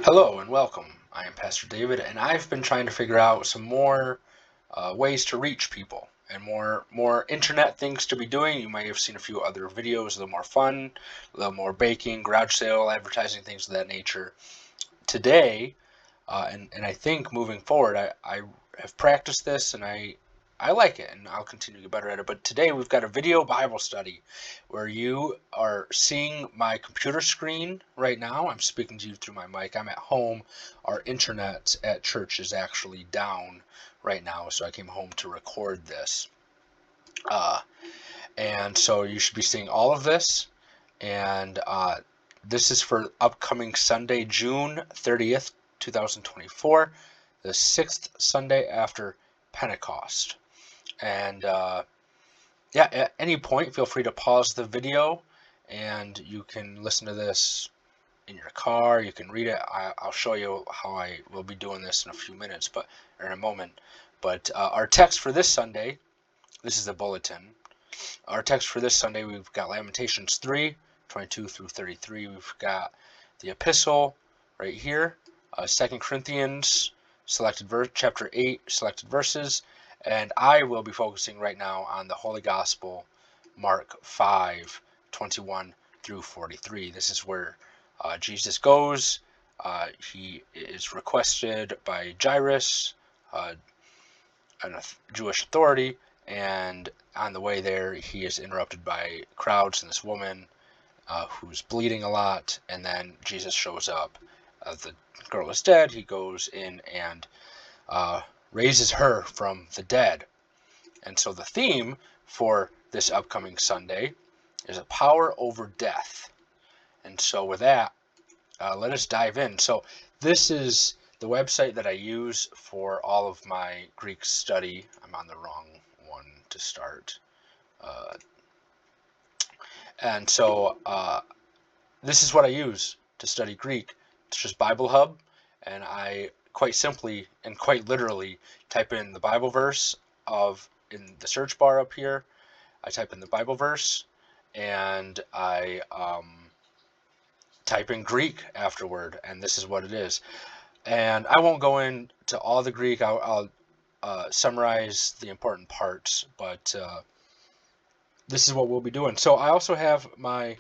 Hello and welcome. I am Pastor David, and I've been trying to figure out some more ways to reach people and more internet things to be doing. You might have seen a few other videos, a little more fun, a little more baking, garage sale, advertising, things of that nature. Today, and I think moving forward, I have practiced this and I like it, and I'll continue to get better at it. But today we've got a video Bible study where you are seeing my computer screen right now. I'm speaking to you through my mic. I'm at home. Our internet at church is actually down right now, so I came home to record this. And so you should be seeing all of this. And this is for upcoming Sunday, June 30th, 2024, the sixth Sunday after Pentecost. And yeah, at any point, feel free to pause the video and you can listen to this in your car. You can read it. I'll show you how I will be doing this in a few minutes, or in a moment. But our text for this Sunday, this is the bulletin. Our text for this Sunday, we've got Lamentations 3, 22 through 33. We've got the epistle right here, 2 Corinthians, selected verse, chapter 8, selected verses. And I will be focusing right now on the Holy Gospel, Mark 5, 21 through 43. This is where Jesus goes. He is requested by Jairus, a Jewish authority, and on the way there, he is interrupted by crowds and this woman who's bleeding a lot, and then Jesus shows up. The girl is dead. He goes in and raises her from the dead. And so the theme for this upcoming Sunday is a power over death. And so with that, let us dive in. So this is the website that I use for all of my Greek study. I'm on the wrong one to start. And so this is what I use to study Greek. It's just Bible Hub, and I quite simply and quite literally type in the Bible verse in the search bar up here. I type in the Bible verse, and I type in Greek afterward, and this is what it is. And I won't go into all the Greek. I'll summarize the important parts, but this is what we'll be doing. So I also have my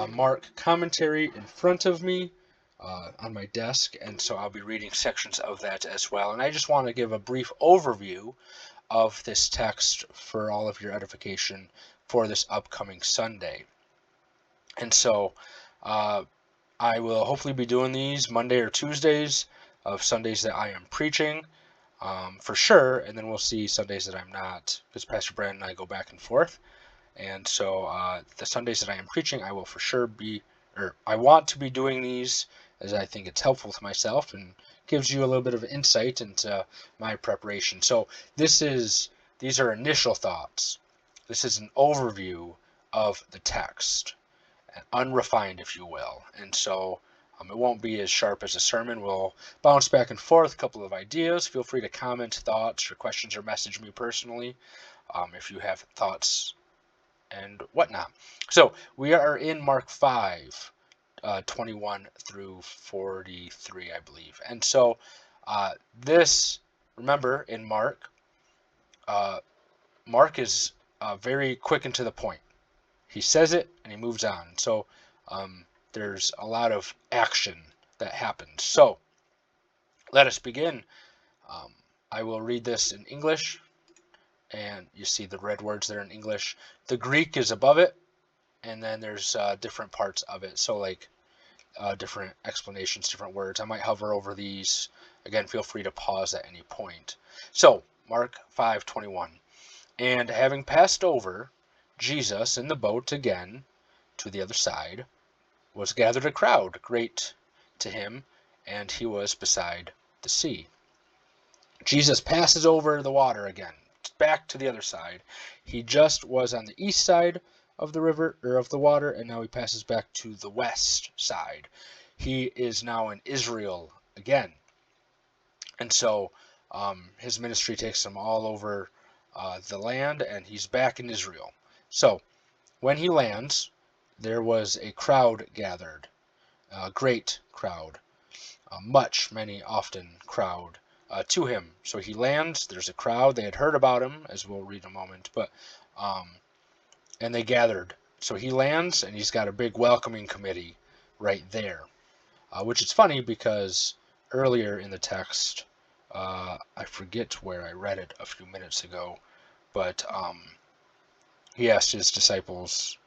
Mark commentary in front of me on my desk, and so I'll be reading sections of that as well. And I just want to give a brief overview of this text for all of your edification for this upcoming Sunday. And so I will hopefully be doing these Monday or Tuesdays of Sundays that I am preaching for sure, and then we'll see Sundays that I'm not, because Pastor Brandon and I go back and forth. And so the Sundays that I am preaching, I will for sure I want to be doing these, as I think it's helpful to myself and gives you a little bit of insight into my preparation. So these are initial thoughts. This is an overview of the text, unrefined, if you will. And so it won't be as sharp as a sermon. We'll bounce back and forth, a couple of ideas. Feel free to comment thoughts or questions or message me personally if you have thoughts and whatnot. So we are in Mark 5, 21 through 43, I believe. And so remember, in Mark, Mark is very quick and to the point. He says it and he moves on. So there's a lot of action that happens. So let us begin. I will read this in English, and you see the red words there in English. The Greek is above it, and then there's different parts of it. So like different explanations, different words. I might hover over these. Again, feel free to pause at any point. So Mark 5:21. And having passed over, Jesus in the boat again to the other side, was gathered a crowd great to him, and he was beside the sea. Jesus passes over the water again, back to the other side. He just was on the east side of the river, or of the water, and now he passes back to the west side. He is now in Israel again. And so his ministry takes him all over the land, and he's back in Israel. So when he lands, there was a crowd gathered. a great crowd, much, many, often crowd to him. So he lands, there's a crowd, they had heard about him, as we'll read in a moment, but and they gathered. So he lands, and he's got a big welcoming committee right there, which is funny because earlier in the text, I forget where I read it a few minutes ago, but he asked his disciples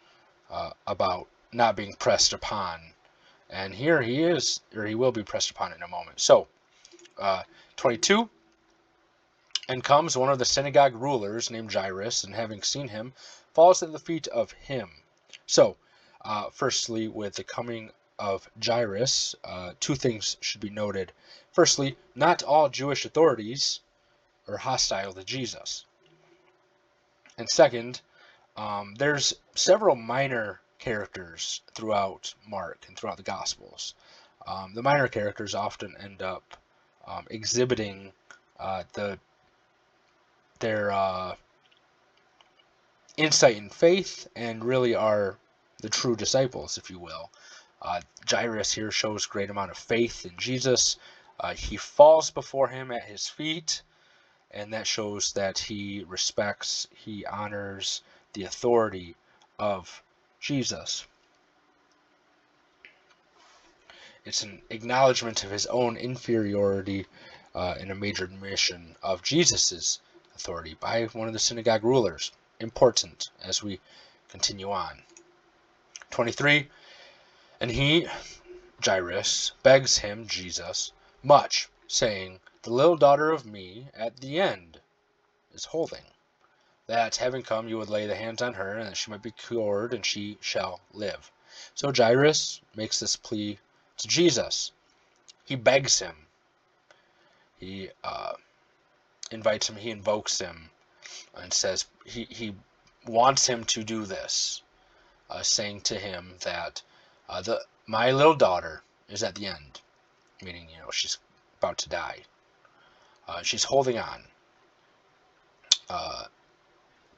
about not being pressed upon, and here he is, or he will be pressed upon in a moment. So, 22, and comes one of the synagogue rulers named Jairus, and having seen him, falls at the feet of him. So, firstly, with the coming of Jairus, two things should be noted. Firstly, not all Jewish authorities are hostile to Jesus. And second, there's several minor characters throughout Mark and throughout the Gospels. The minor characters often end up exhibiting their insight and faith, and really are the true disciples, if you will. Jairus here shows great amount of faith in Jesus. He falls before him at his feet, and that shows that he respects, he honors the authority of Jesus. It's an acknowledgement of his own inferiority and a major admission of Jesus' authority by one of the synagogue rulers. Important as we continue on. 23, and he, Jairus, begs him, Jesus, much, saying, the little daughter of me at the end is holding, that having come you would lay the hands on her, and that she might be cured, and she shall live. So Jairus makes this plea to Jesus. He begs him. He invites him, he invokes him, and says he wants him to do this, saying to him that my little daughter is at the end, meaning, she's about to die. She's holding on.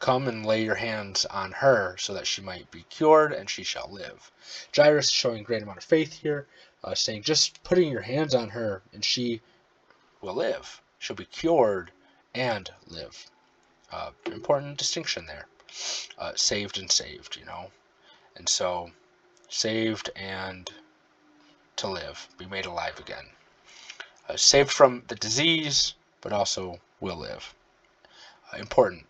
Come and lay your hands on her so that she might be cured and she shall live. Jairus is showing a great amount of faith here, saying just putting your hands on her and she will live. She'll be cured and live. Important distinction there. Saved and saved, And so, saved and to live, be made alive again. Saved from the disease, but also will live. Important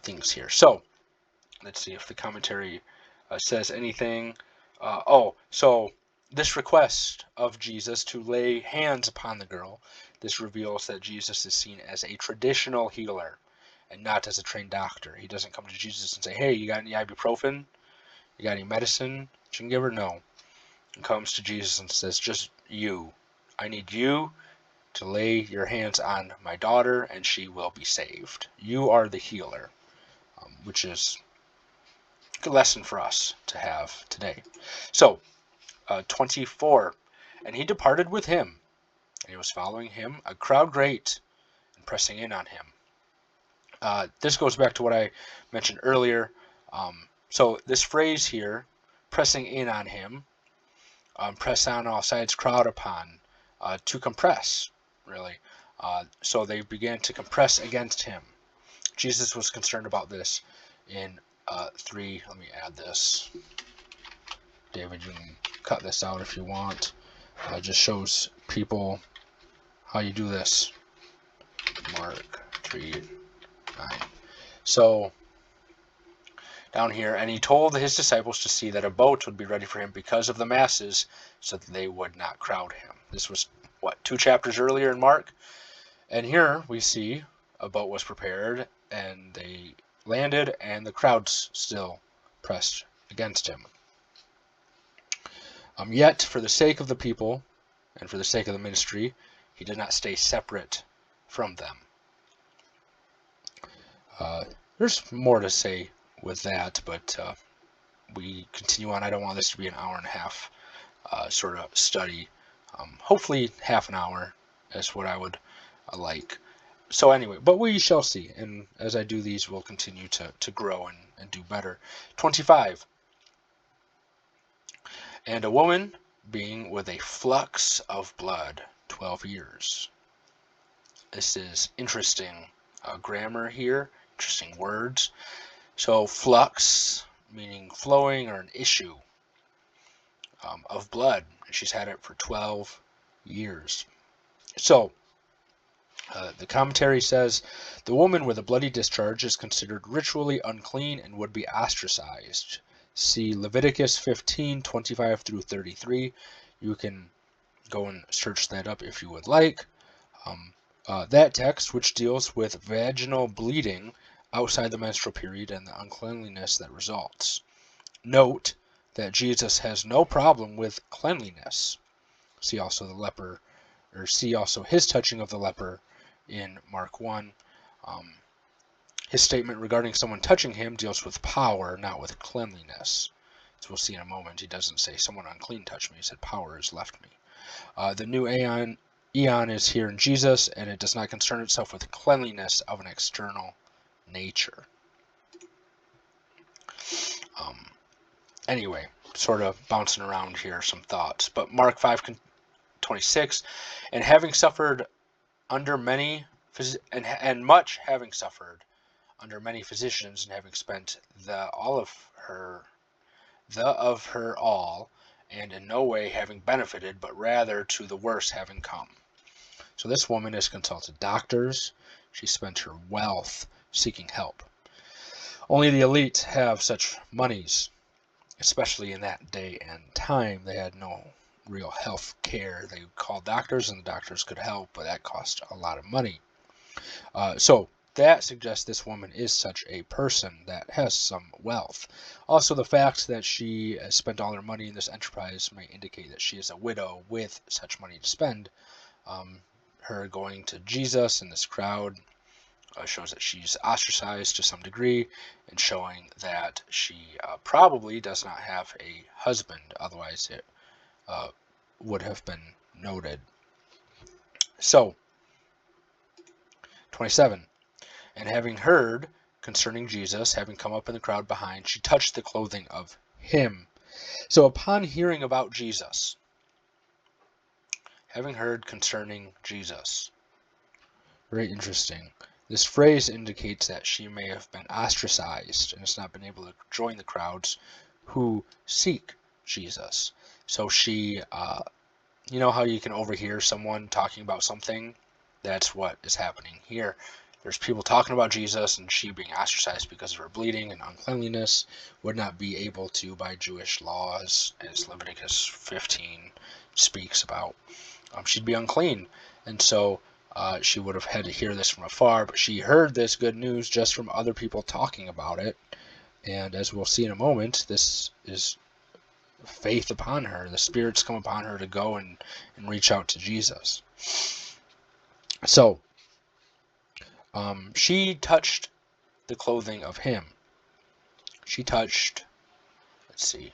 things here. So, let's see if the commentary says anything. So this request of Jesus to lay hands upon the girl, this reveals that Jesus is seen as a traditional healer and not as a trained doctor. He doesn't come to Jesus and say, hey, you got any ibuprofen? You got any medicine you can give her? No. He comes to Jesus and says, just you. I need you to lay your hands on my daughter and she will be saved. You are the healer, which is a good lesson for us to have today. So, 24, and he departed with him, and he was following him, a crowd great, and pressing in on him. This goes back to what I mentioned earlier. So this phrase here, pressing in on him, press on all sides, crowd upon, to compress, really. So they began to compress against him. Jesus was concerned about this in 3. Let me add this. David, you can cut this out if you want. It just shows people how you do this. Mark 3:9. So, down here, and he told his disciples to see that a boat would be ready for him because of the masses, so that they would not crowd him. This was, 2 chapters earlier in Mark? And here we see a boat was prepared, and they landed, and the crowds still pressed against him. Yet, for the sake of the people, and for the sake of the ministry, he did not stay separate from them. There's more to say with that, but we continue on. I don't want this to be an hour and a half sort of study. Hopefully half an hour is what I would like. So anyway, but we shall see. And as I do these, we'll continue to grow and do better. 25. And a woman being with a flux of blood 12 years. This is interesting grammar here, interesting words. So flux, meaning flowing or an issue of blood. And she's had it for 12 years. So the commentary says, the woman with a bloody discharge is considered ritually unclean and would be ostracized. See Leviticus 15:25 through 33. You can go and search that up if you would like. That text, which deals with vaginal bleeding outside the menstrual period and the uncleanliness that results. Note that Jesus has no problem with cleanliness. See also the leper, or see also his touching of the leper in Mark 1. His statement regarding someone touching him deals with power, not with cleanliness. As we'll see in a moment, he doesn't say someone unclean touched me. He said power has left me. The new aeon is here in Jesus, and it does not concern itself with cleanliness of an external nature. Anyway, sort of bouncing around here, some thoughts. But Mark 5:26, and having suffered under many, and much having suffered under many physicians, and having spent of her all, and in no way having benefited, but rather to the worse having come. So this woman has consulted doctors. She spent her wealth seeking help. Only the elite have such monies, especially in that day and time. They had no real health care. They called doctors, and the doctors could help, but that cost a lot of money. So that suggests this woman is such a person that has some wealth. Also, the fact that she has spent all her money in this enterprise may indicate that she is a widow with such money to spend. Her going to Jesus in this crowd shows that she's ostracized to some degree, and showing that she probably does not have a husband. Otherwise, it would have been noted. So, 27. And having heard concerning Jesus, having come up in the crowd behind, she touched the clothing of him. So upon hearing about Jesus, having heard concerning Jesus, very interesting. This phrase indicates that she may have been ostracized and has not been able to join the crowds who seek Jesus. So she, you know how you can overhear someone talking about something? That's what is happening here. There's people talking about Jesus, and she being ostracized because of her bleeding and uncleanliness, would not be able to by Jewish laws, as Leviticus 15 speaks about. She'd be unclean, and so she would have had to hear this from afar, but she heard this good news just from other people talking about it, and as we'll see in a moment, this is faith upon her. The Spirit's come upon her to go and reach out to Jesus. So, she touched the clothing of him. She touched, let's see,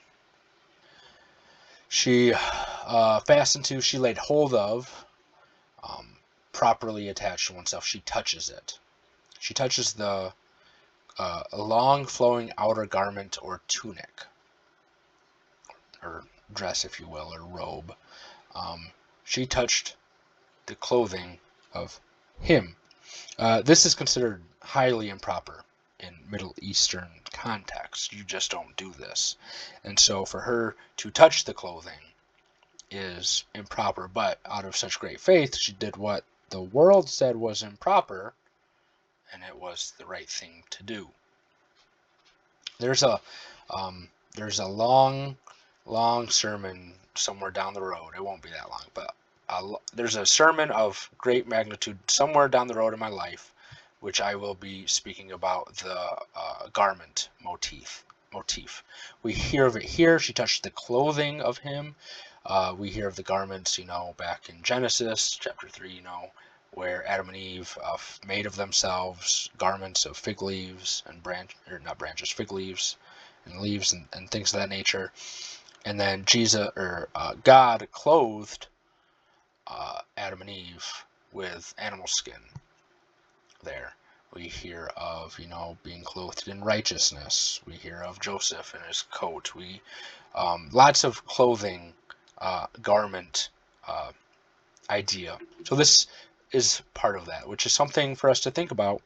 she fastened to, she laid hold of, properly attached to oneself. She touches it. She touches the long flowing outer garment or tunic, or dress, if you will, or robe. She touched the clothing of him. This is considered highly improper in Middle Eastern context. You just don't do this. And so for her to touch the clothing is improper, but out of such great faith, she did what the world said was improper, and it was the right thing to do. There's a long sermon somewhere down the road. It won't be that long, but there's a sermon of great magnitude somewhere down the road in my life, which I will be speaking about the garment motif. We hear of it here. She touched the clothing of him. We hear of the garments, back in Genesis chapter 3, where Adam and Eve made of themselves garments of fig leaves and fig leaves and leaves and things of that nature. And then God clothed Adam and Eve with animal skin. There we hear of being clothed in righteousness. We hear of Joseph and his coat. Lots of clothing garment idea. So this is part of that, which is something for us to think about.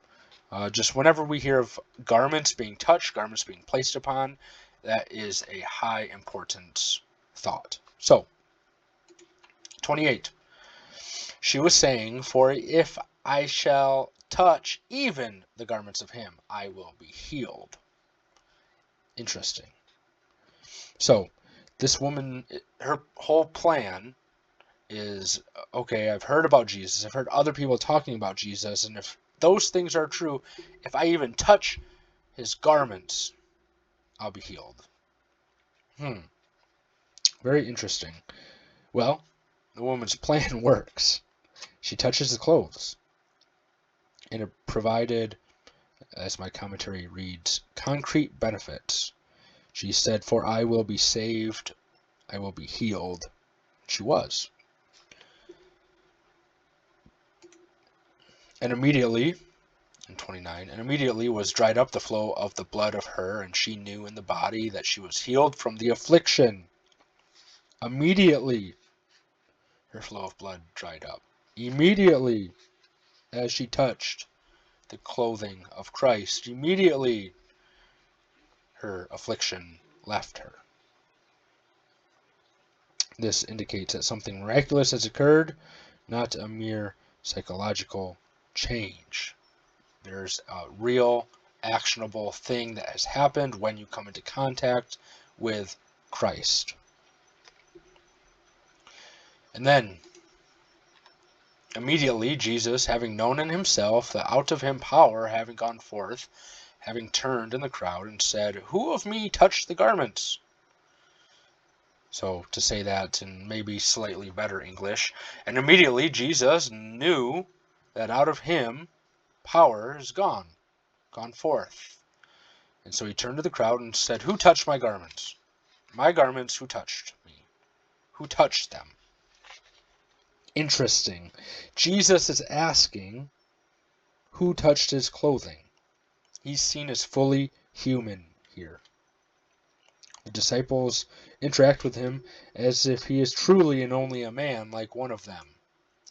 Just whenever we hear of garments being touched, garments being placed upon, that is a high importance thought. So, 28. She was saying, "For if I shall touch even the garments of him, I will be healed." Interesting. So, this woman, her whole plan is, okay, I've heard about Jesus. I've heard other people talking about Jesus. And if those things are true, if I even touch his garments, I'll be healed. Very interesting. Well, the woman's plan works. She touches the clothes. And it provided, as my commentary reads, concrete benefits. She said, "For I will be saved, I will be healed." She was. And immediately, in 29, and immediately was dried up the flow of the blood of her, and she knew in the body that she was healed from the affliction. Immediately, her flow of blood dried up. Immediately, as she touched the clothing of Christ, immediately her affliction left her. This indicates that something miraculous has occurred, not a mere psychological change. There's a real, actionable thing that has happened when you come into contact with Christ. And then, immediately, Jesus, having known in himself that out of him power having gone forth, having turned in the crowd and said, "Who of me touched the garments?" So, to say that in maybe slightly better English, and immediately Jesus knew that out of him power is gone forth. And so he turned to the crowd and said, "Who touched my garments? My garments, who touched me? Who touched them?" Interesting. Jesus is asking who touched his clothing. He's seen as fully human here. The disciples interact with him as if he is truly and only a man like one of them.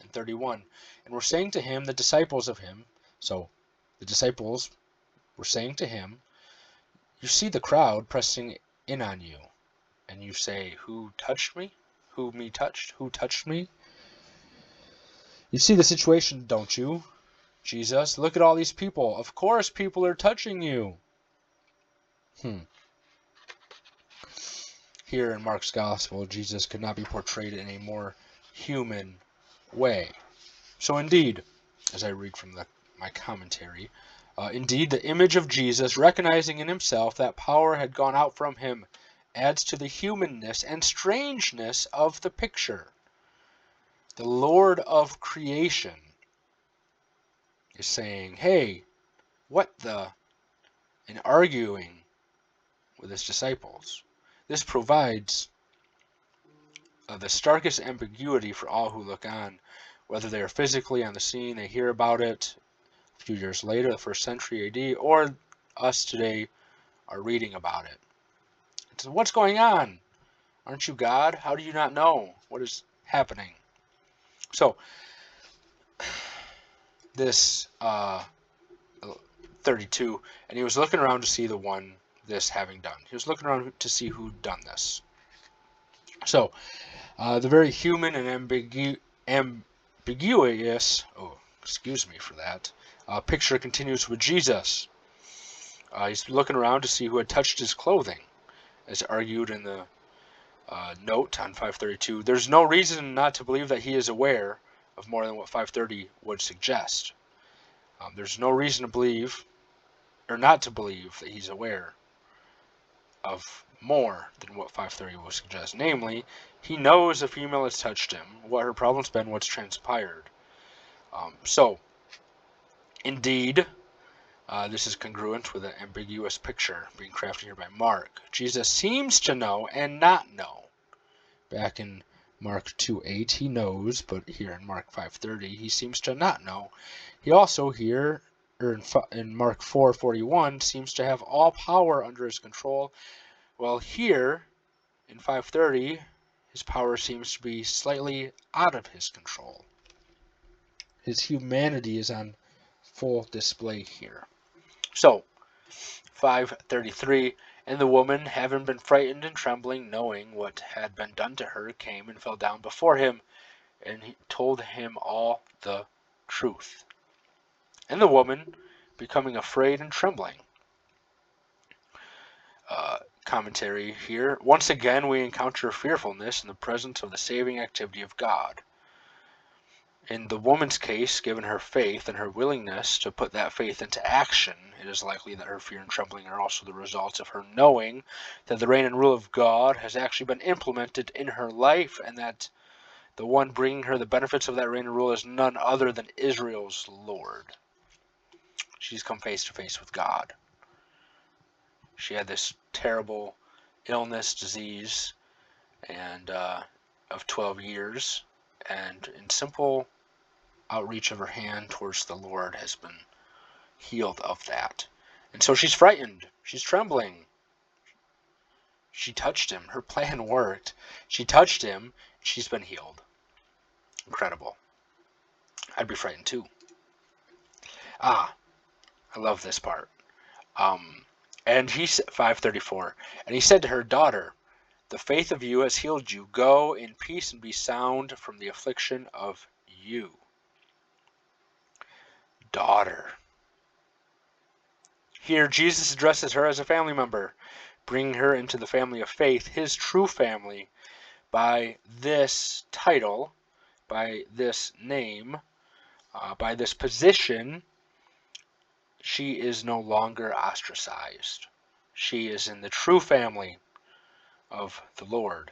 In 31, and were saying to him, the disciples of him, so the disciples were saying to him, "You see the crowd pressing in on you, and you say, 'Who touched me? Who me touched? Who touched me?' You see the situation, don't you, Jesus? Look at all these people. Of course people are touching you." Here in Mark's Gospel, Jesus could not be portrayed in a more human way. So indeed, as I read from my commentary, indeed the image of Jesus, recognizing in himself that power had gone out from him, adds to the humanness and strangeness of the picture. The Lord of creation is saying, "Hey, what the?" and arguing with his disciples. This provides the starkest ambiguity for all who look on, whether they are physically on the scene, they hear about it a few years later, the 1st century AD, or us today are reading about it. It's, what's going on? Aren't you God? How do you not know what is happening? So, this 32, and he was looking around to see the one this having done. He was looking around to see who'd done this. So, the very human and ambiguous, excuse me for that, picture continues with Jesus. He's looking around to see who had touched his clothing, as argued in the note on 532. There's no reason not to believe that he is aware of more than what 530 would suggest. There's no reason to believe, or not to believe, that he's aware of more than what 530 would suggest. Namely, he knows the female has touched him, what her problem's been, what's transpired. So, indeed, this is congruent with an ambiguous picture being crafted here by Mark. Jesus seems to know and not know. Back in Mark 2:8, he knows, but here in Mark 5:30, he seems to not know. He also here, or in Mark 4:41, seems to have all power under his control. Well, here in 5:30, his power seems to be slightly out of his control. His humanity is on full display here. So, 5:33, and the woman, having been frightened and trembling, knowing what had been done to her, came and fell down before him, and he told him all the truth. And the woman, becoming afraid and trembling. Commentary here. Once again, we encounter fearfulness in the presence of the saving activity of God. In the woman's case, given her faith and her willingness to put that faith into action, it is likely that her fear and trembling are also the results of her knowing that the reign and rule of God has actually been implemented in her life, and that the one bringing her the benefits of that reign and rule is none other than Israel's Lord. She's come face to face with God. She had this terrible illness, disease, and of 12 years, and in simple outreach of her hand towards the Lord has been healed of that. And so she's frightened. She's trembling. She touched him. Her plan worked. She touched him. She's been healed. Incredible. I'd be frightened too. I love this part. And he said, 5:34, and he said to her, daughter, the faith of you has healed you. Go in peace and be sound from the affliction of you. Daughter. Here, Jesus addresses her as a family member, bringing her into the family of faith, his true family, by this title, by this name, by this position. She is no longer ostracized. She is in the true family of the Lord.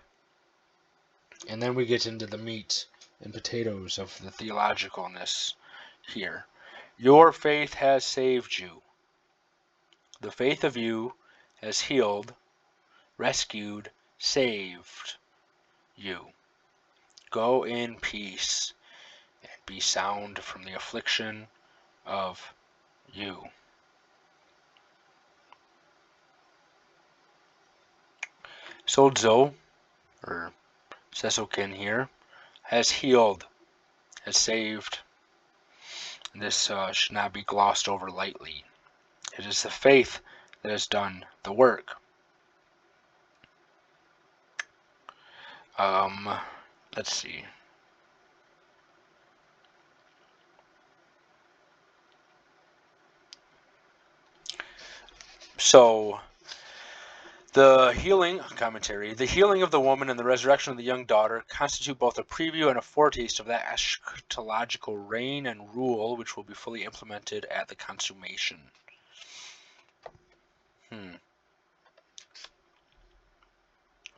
And then we get into the meat and potatoes of the theologicalness here. Your faith has saved you. The faith of you has healed, rescued, saved you. Go in peace and be sound from the affliction of you. Sozo, or Sesokin here, has healed, has saved. This should not be glossed over lightly. It is the faith that has done the work. Let's see. So, the healing of the woman and the resurrection of the young daughter constitute both a preview and a foretaste of that eschatological reign and rule which will be fully implemented at the consummation.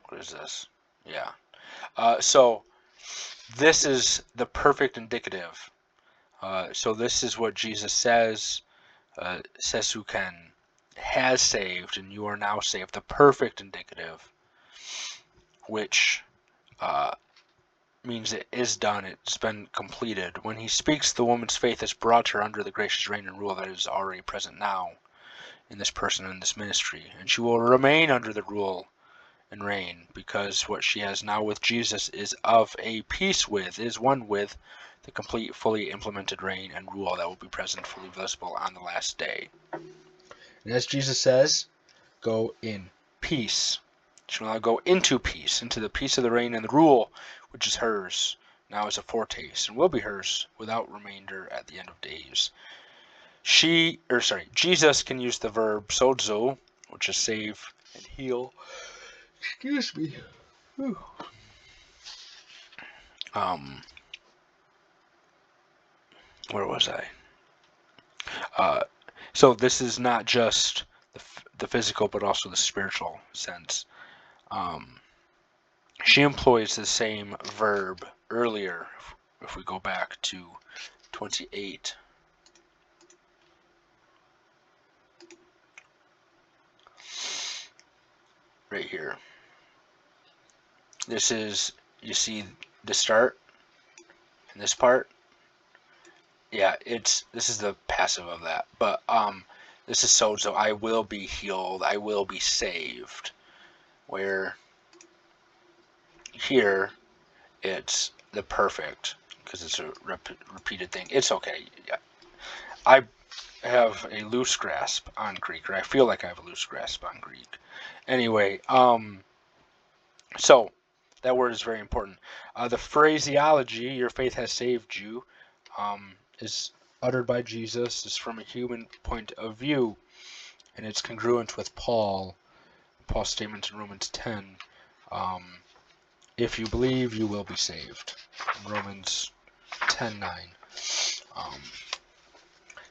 What is this? Yeah. So, this is the perfect indicative. So this is what Jesus says, Sesuken has saved, and you are now saved. The perfect indicative, which means it is done, it's been completed. When he speaks, the woman's faith has brought her under the gracious reign and rule that is already present now in this person and this ministry. And she will remain under the rule and reign, because what she has now with Jesus is of a piece with, is one with, the complete, fully implemented reign and rule that will be present, fully visible on the last day. And as Jesus says, go in peace. She will now go into peace, into the peace of the reign and the rule, which is hers now as a foretaste, and will be hers without remainder at the end of days. Jesus can use the verb sozo, which is save and heal. Excuse me. Whew. Where was I? So this is not just the physical, but also the spiritual sense. She employs the same verb earlier, if we go back to 28. Right here. This is, you see the start in this part? Yeah, this is the passive of that. But this is sozo, I will be healed, I will be saved. Where here it's the perfect, because it's a repeated thing. It's okay. I have a loose grasp on Greek, or I feel like I have a loose grasp on Greek. Anyway, so that word is very important. The phraseology, "your faith has saved you," is uttered by Jesus, is from a human point of view, and it's congruent with Paul's statement in Romans 10. If you believe, you will be saved. In Romans 10:9.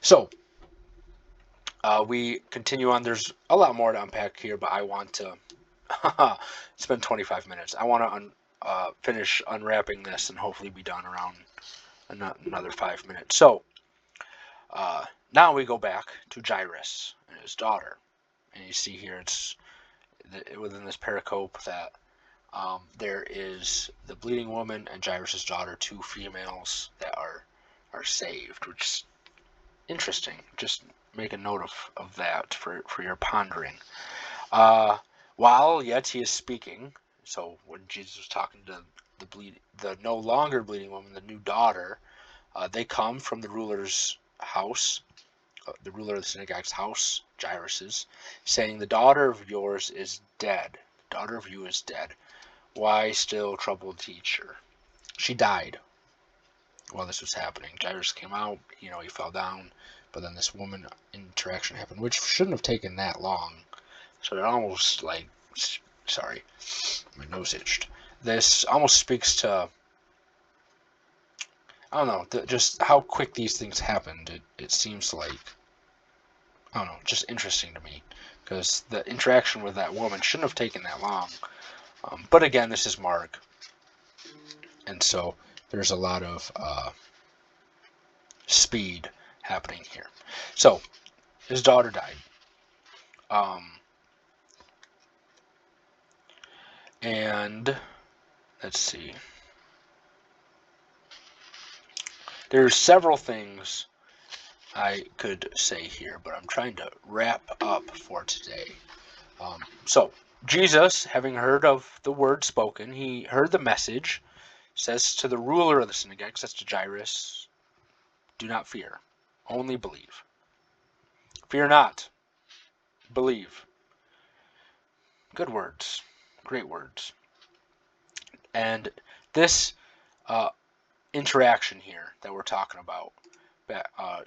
So we continue on. There's a lot more to unpack here, but I want to spend 25 minutes. I want to finish unwrapping this and hopefully be done around another 5 minutes. So now we go back to Jairus and his daughter. And you see here it's within this pericope that there is the bleeding woman and Jairus' daughter, two females that are saved, which is interesting. Just make a note of that for your pondering. While yet he is speaking, so when Jesus was talking to the no longer bleeding woman, the new daughter, they come from the ruler's house, the ruler of the synagogue's house, Jairus's, saying, "The daughter of yours is dead. The daughter of you is dead. Why still trouble the teacher?" She died while this was happening. Jairus came out, he fell down, but then this woman interaction happened, which shouldn't have taken that long. So it almost sorry, my nose itched. This almost speaks to, I don't know, just how quick these things happened. It seems like, I don't know, just interesting to me, because the interaction with that woman shouldn't have taken that long. But again, this is Mark, and so there's a lot of speed happening here. So his daughter died. And let's see. There's several things I could say here, but I'm trying to wrap up for today. So Jesus, having heard of the word spoken, he heard the message, says to the ruler of the synagogue, says to Jairus, "Do not fear, only believe." Fear not, believe. Good words, great words. And this interaction here that we're talking about,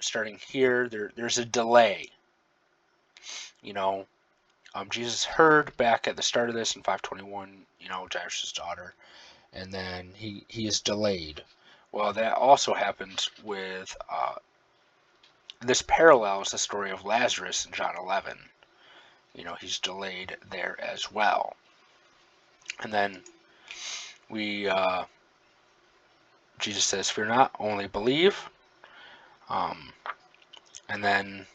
starting here, there's a delay. Jesus heard back at the start of this in 521, Jairus' daughter, and then he is delayed. Well, that also happens with, this parallels the story of Lazarus in John 11. He's delayed there as well. And then Jesus says, "Fear not, only believe." And then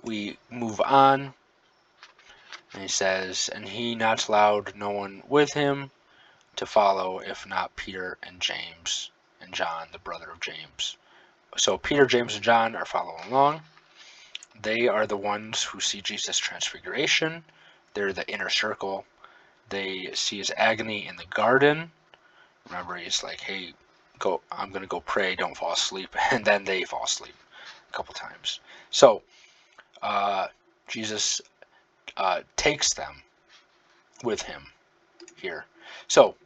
we move on, and he says, "And he not allowed no one with him to follow, if not Peter and James and John, the brother of James." So Peter, James, and John are following along. They are the ones who see Jesus' transfiguration. They're the inner circle. They see his agony in the garden. Remember, he's like, "Hey, go! I'm going to go pray. Don't fall asleep." And then they fall asleep a couple times. So Jesus takes them with him here. So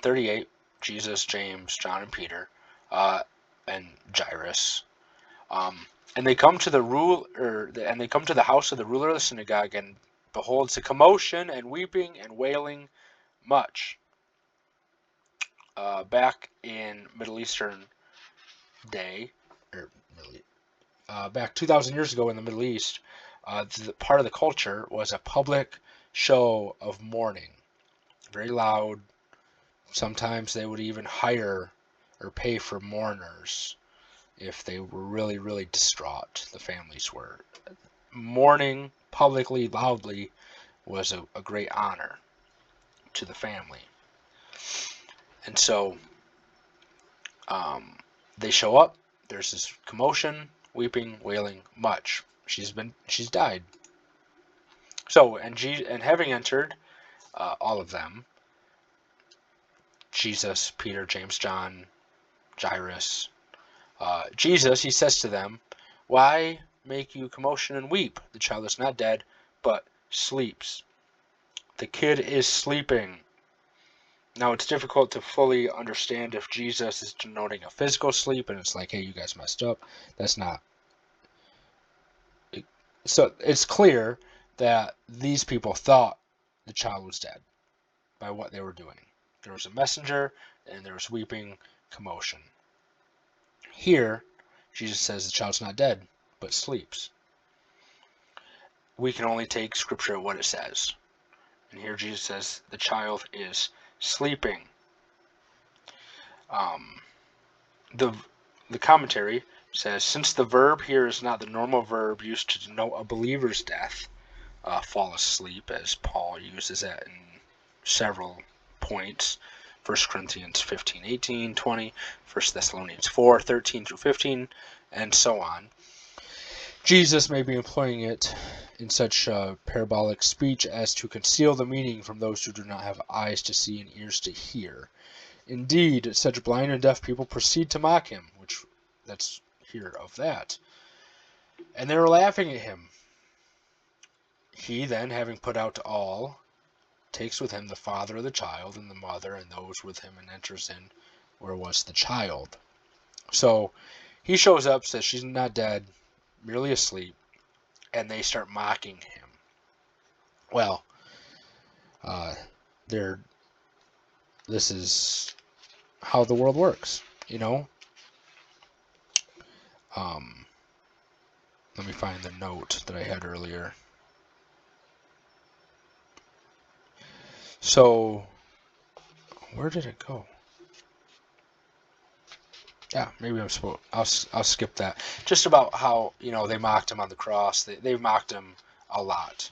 38, Jesus, James, John, and Peter, and Jairus, and they come to the house of the ruler of the synagogue, and behold, it's a commotion and weeping and wailing much. Back in Middle Eastern day, back 2,000 years ago in the Middle East, part of the culture was a public show of mourning, very loud. Sometimes they would even hire or pay for mourners if they were really, really distraught. The families were. Mourning publicly, loudly, was a great honor to the family. And so they show up. There's this commotion, weeping, wailing much. She's died. So, and having entered, all of them, Jesus, Peter, James, John, Jairus. Jesus, he says to them, "Why make you commotion and weep? The child is not dead, but sleeps." The kid is sleeping. Now, it's difficult to fully understand if Jesus is denoting a physical sleep, and it's like, hey, you guys messed up. That's not. So it's clear that these people thought the child was dead by what they were doing. There was a messenger, and there was weeping, commotion. Here, Jesus says the child's not dead, but sleeps. We can only take Scripture at what it says. And here Jesus says the child is sleeping. The commentary says, since the verb here is not the normal verb used to denote a believer's death, fall asleep, as Paul uses it in several points, 1 Corinthians 15, 18, 20, 1 Thessalonians 4, 13 through 15, and so on. Jesus may be employing it in such parabolic speech as to conceal the meaning from those who do not have eyes to see and ears to hear. Indeed, such blind and deaf people proceed to mock him, which let's hear of that. And they were laughing at him. He then, having put out all, takes with him the father of the child and the mother and those with him, and enters in where was the child. So he shows up, says she's not dead, merely asleep, and they start mocking him. Well, this is how the world works, you know. Let me find the note that I had earlier. So, where did it go? Yeah, maybe I'm supposed. I'll skip that. Just about how, you know, they mocked him on the cross. They mocked him a lot,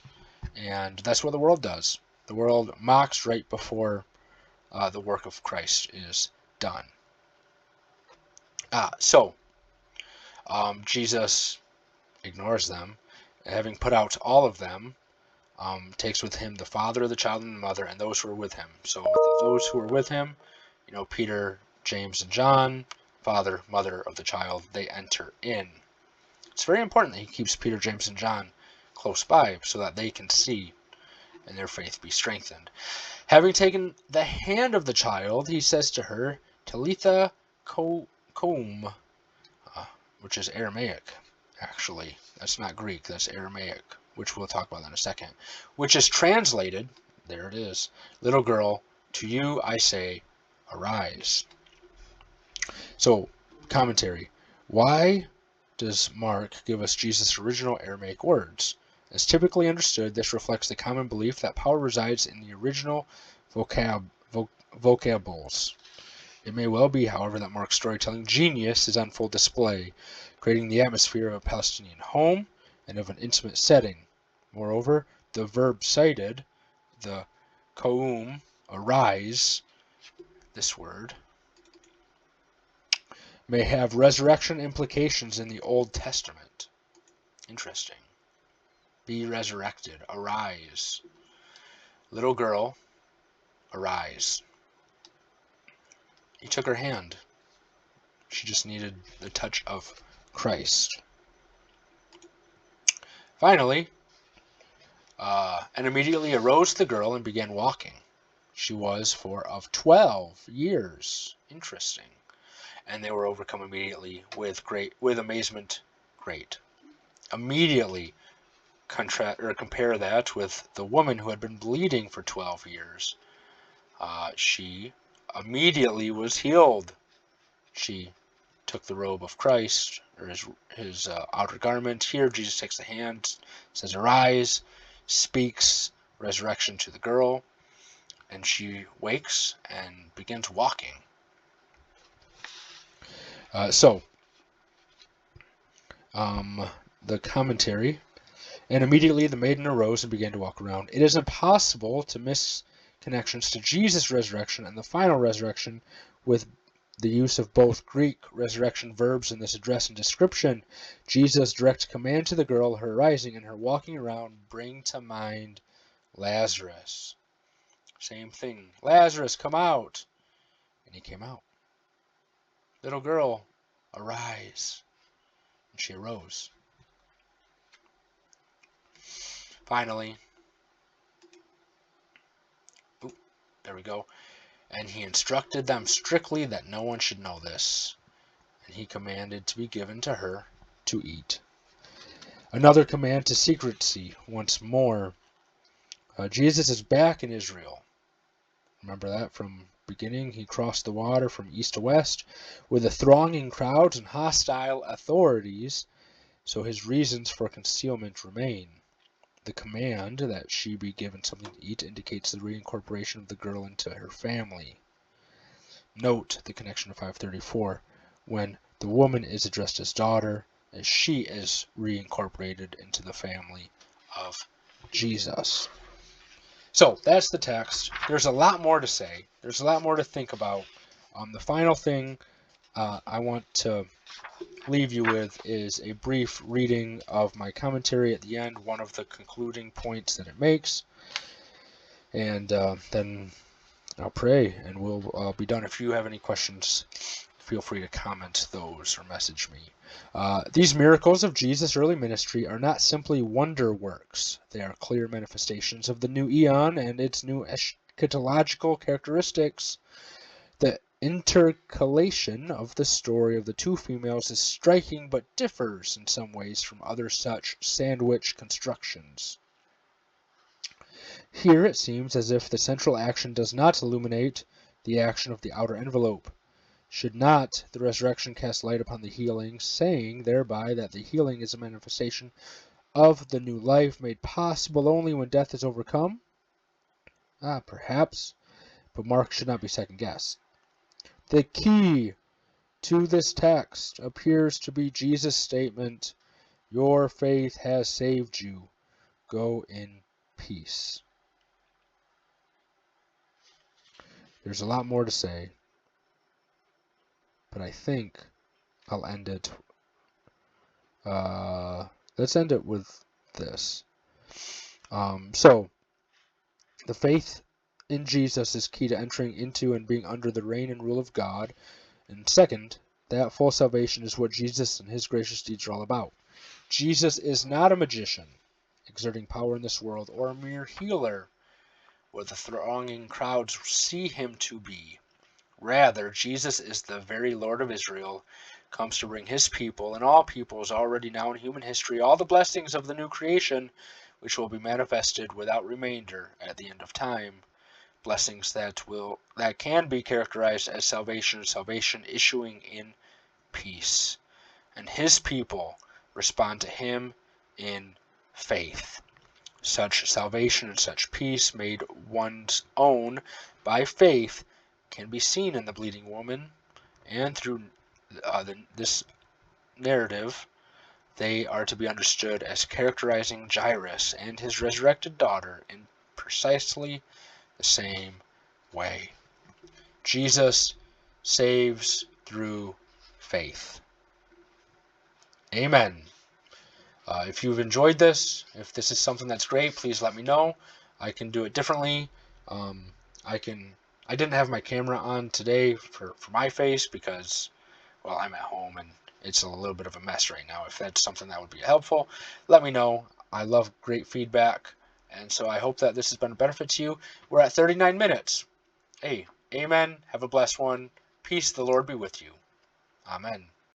and that's what the world does. The world mocks right before the work of Christ is done. So Jesus ignores them, having put out all of them. Takes with him the father of the child and the mother and those who are with him. So those who are with him, you know, Peter, James, and John, father, mother of the child, they enter in. It's very important that he keeps Peter, James, and John close by so that they can see and their faith be strengthened. Having taken the hand of the child, he says to her, Talitha koum, which is Aramaic, actually. That's not Greek, that's Aramaic, which we'll talk about in a second, which is translated, there it is, little girl, to you I say, arise. So, commentary. Why does Mark give us Jesus' original Aramaic words? As typically understood, this reflects the common belief that power resides in the original vocables. It may well be, however, that Mark's storytelling genius is on full display, creating the atmosphere of a Palestinian home and of an intimate setting. Moreover, the verb cited, the koum, arise, this word, may have resurrection implications in the Old Testament. Interesting. Be resurrected, arise. Little girl, arise. He took her hand. She just needed the touch of Christ. Finally, and immediately arose the girl and began walking. She was of 12 years. Interesting. And they were overcome immediately with amazement. Great. Immediately compare that with the woman who had been bleeding for 12 years. She immediately was healed. She took the robe of Christ, or his outer garment. Here, Jesus takes the hand, says, arise, speaks resurrection to the girl, and she wakes and begins walking. The commentary, and immediately the maiden arose and began to walk around. It is impossible to miss connections to Jesus' resurrection and the final resurrection with the use of both Greek resurrection verbs in this address and description. Jesus' direct command to the girl, her rising and her walking around, bring to mind Lazarus. Same thing. Lazarus, come out. And he came out. Little girl, arise. And she arose. Finally, there we go. And he instructed them strictly that no one should know this. And he commanded to be given to her to eat. Another command to secrecy. Once more, Jesus is back in Israel. Remember that from beginning? He crossed the water from east to west with the thronging crowds and hostile authorities, so his reasons for concealment remain. The command that she be given something to eat indicates the reincorporation of the girl into her family. Note the connection to 534, when the woman is addressed as daughter, as she is reincorporated into the family of Jesus. So that's the text. There's a lot more to say. There's a lot more to think about. The final thing I want to leave you with is a brief reading of my commentary at the end, one of the concluding points that it makes. And then I'll pray and we'll be done. If you have any questions, feel free to comment those or message me. These miracles of Jesus' early ministry are not simply wonder works. They are clear manifestations of the new eon and its new eschatological characteristics. The intercalation of the story of the two females is striking but differs in some ways from other such sandwich constructions. Here it seems as if the central action does not illuminate the action of the outer envelope. Should not the resurrection cast light upon the healing, saying thereby that the healing is a manifestation of the new life made possible only when death is overcome? Perhaps, but Mark should not be second-guessed. The key to this text appears to be Jesus' statement, "Your faith has saved you. Go in peace." There's a lot more to say, but I think I'll end it. Let's end it with this. So, the faith in Jesus is key to entering into and being under the reign and rule of God. And second, that full salvation is what Jesus and his gracious deeds are all about. Jesus is not a magician exerting power in this world or a mere healer, what the thronging crowds see him to be. Rather, Jesus is the very Lord of Israel, comes to bring his people and all peoples already now in human history all the blessings of the new creation, which will be manifested without remainder at the end of time. Blessings that can be characterized as salvation issuing in peace. And his people respond to him in faith. Such salvation and such peace made one's own by faith can be seen in the bleeding woman, and through this narrative they are to be understood as characterizing Jairus and his resurrected daughter in precisely the same way. Jesus saves through faith. Amen. If you've enjoyed this, if this is something that's great, please let me know. I can do it differently. I didn't have my camera on today for my face because, well, I'm at home and it's a little bit of a mess right now. If that's something that would be helpful, let me know. I love great feedback, and so I hope that this has been a benefit to you. We're at 39 minutes. Hey, amen. Have a blessed one. Peace, the Lord be with you. Amen.